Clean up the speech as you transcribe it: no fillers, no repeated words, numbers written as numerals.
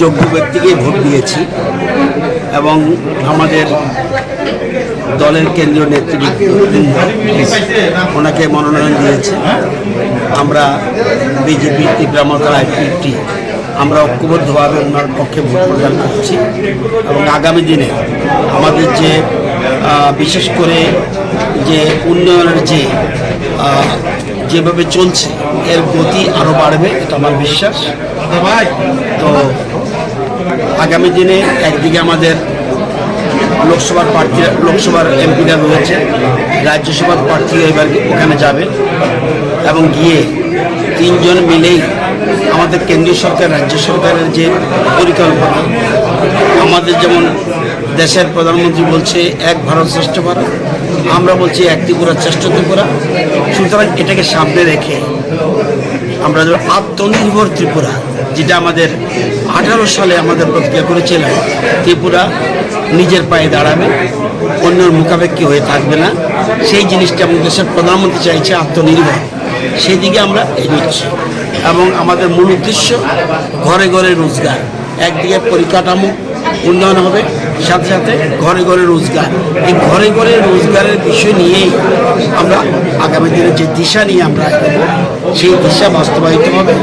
যোগ্য ব্যক্তিকে ভোট দিয়েছি এবং আমাদের দলের কেন্দ্রীয় নেতৃবৃন্দ ওনাকে মনোনয়ন দিয়েছে। আমরা বিজেপি ত্রিপুরামন্ডল আইপিএফটি আমরা ঐক্যবদ্ধভাবে ওনার পক্ষে ভোট প্রদান করছি এবং আগামী দিনে আমাদের যে বিশেষ করে যে উন্নয়নের যেভাবে চলছে এর গতি আরও বাড়বে, এটা আমার বিশ্বাস। তো আগামী দিনে একদিকে আমাদের লোকসভার এমপিরা রয়েছে, রাজ্যসভার প্রার্থী এবার ওখানে যাবে এবং গিয়ে তিনজন মিলেই আমাদের কেন্দ্রীয় সরকার রাজ্য সরকারের যে পরিকল্পনা, আমাদের যেমন দেশের প্রধানমন্ত্রী বলছে এক ভারত শ্রেষ্ঠ ভারত, আমরা বলছি এক ত্রিপুরা শ্রেষ্ঠ ত্রিপুরা। সুতরাং এটাকে সামনে রেখে আমরা আত্মনির্ভর ত্রিপুরা, যেটা আমাদের 18 সালে আমাদের প্রতিজ্ঞা করেছিলাম, ত্রিপুরা নিজের পায়ে দাঁড়াবে, অন্যের মুখাপেক্ষী হয়ে থাকবে না, সেই জিনিসটা আমাদের দেশের প্রধানমন্ত্রী চাইছে আত্মনির্ভর, সেই দিকে আমরা এগোচ্ছি। এবং আমাদের মূল উদ্দেশ্য ঘরে ঘরে রোজগার, একদিকে পরিকাঠামো উন্নয়ন হবে, সাথে সাথে ঘরে ঘরে রোজগার। এই ঘরে ঘরে রোজগারের বিষয় নিয়েই আমরা আগামী দিনে যে দিশা নিয়ে আমরা এগোবো, সেই দিশা বাস্তবায়িত হবে।